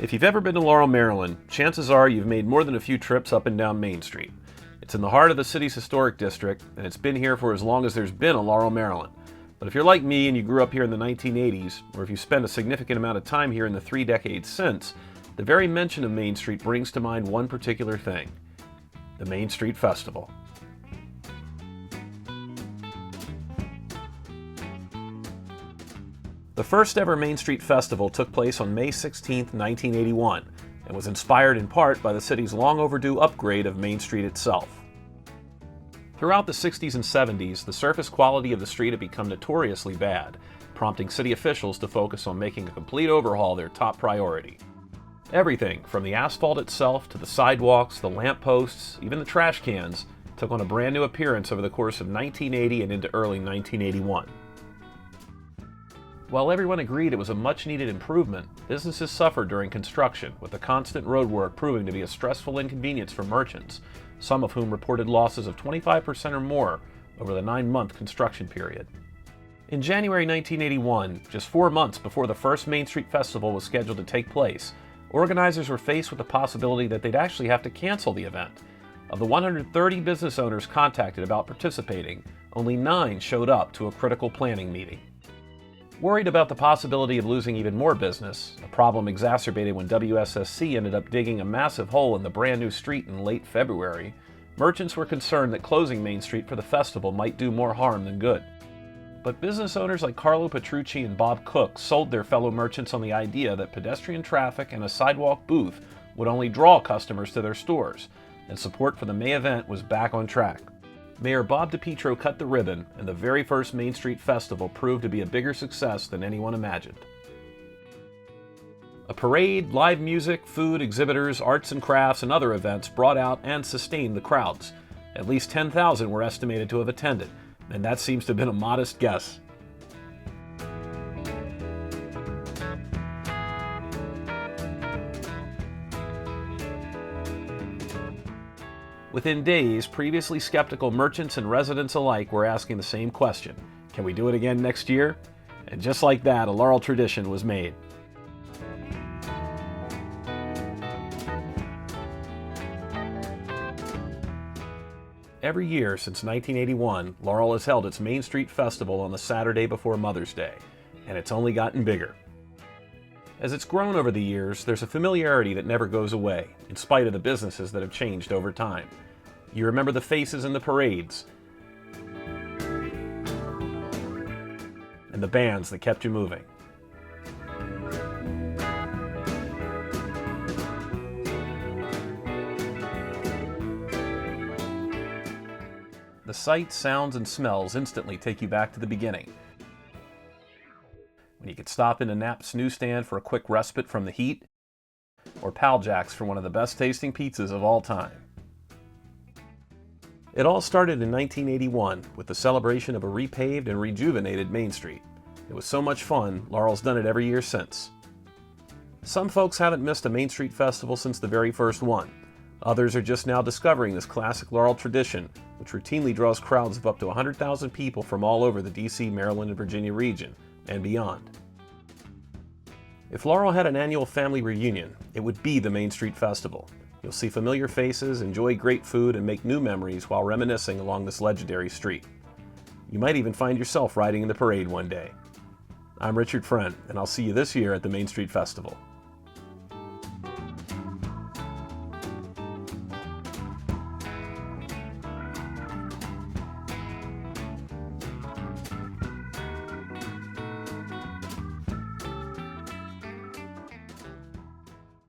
If you've ever been to Laurel, Maryland, chances are you've made more than a few trips up and down Main Street. It's in the heart of the city's historic district, and it's been here for as long as there's been a Laurel, Maryland. But if you're like me and you grew up here in the 1980s, or if you spent a significant amount of time here in the 3 decades since, the very mention of Main Street brings to mind one particular thing: the Main Street Festival. The first ever Main Street Festival took place on May 16, 1981, and was inspired in part by the city's long overdue upgrade of Main Street itself. Throughout the 60s and 70s, the surface quality of the street had become notoriously bad, prompting city officials to focus on making a complete overhaul their top priority. Everything, from the asphalt itself to the sidewalks, the lampposts, even the trash cans, took on a brand new appearance over the course of 1980 and into early 1981. While everyone agreed it was a much-needed improvement, businesses suffered during construction, with the constant roadwork proving to be a stressful inconvenience for merchants, some of whom reported losses of 25% or more over the 9-month construction period. In January 1981, just 4 months before the first Main Street Festival was scheduled to take place, organizers were faced with the possibility that they'd actually have to cancel the event. Of the 130 business owners contacted about participating, only 9 showed up to a critical planning meeting. Worried about the possibility of losing even more business, a problem exacerbated when WSSC ended up digging a massive hole in the brand new street in late February, merchants were concerned that closing Main Street for the festival might do more harm than good. But business owners like Carlo Petrucci and Bob Cook sold their fellow merchants on the idea that pedestrian traffic and a sidewalk booth would only draw customers to their stores, and support for the May event was back on track. Mayor Bob DiPietro cut the ribbon, and the very first Main Street Festival proved to be a bigger success than anyone imagined. A parade, live music, food, exhibitors, arts and crafts, and other events brought out and sustained the crowds. At least 10,000 were estimated to have attended, and that seems to have been a modest guess. Within days, previously skeptical merchants and residents alike were asking the same question: can we do it again next year? And just like that, a Laurel tradition was made. Every year since 1981, Laurel has held its Main Street Festival on the Saturday before Mother's Day, and it's only gotten bigger. As it's grown over the years, there's a familiarity that never goes away, in spite of the businesses that have changed over time. You remember the faces in the parades, and the bands that kept you moving. The sights, sounds, and smells instantly take you back to the beginning, when you could stop into Knapp's newsstand for a quick respite from the heat, or Pal Jack's for one of the best tasting pizzas of all time. It all started in 1981 with the celebration of a repaved and rejuvenated Main Street. It was so much fun, Laurel's done it every year since. Some folks haven't missed a Main Street Festival since the very first one. Others are just now discovering this classic Laurel tradition, which routinely draws crowds of up to 100,000 people from all over the DC, Maryland, and Virginia region, and beyond. If Laurel had an annual family reunion, it would be the Main Street Festival. You'll see familiar faces, enjoy great food, and make new memories while reminiscing along this legendary street. You might even find yourself riding in the parade one day. I'm Richard Friend, and I'll see you this year at the Main Street Festival.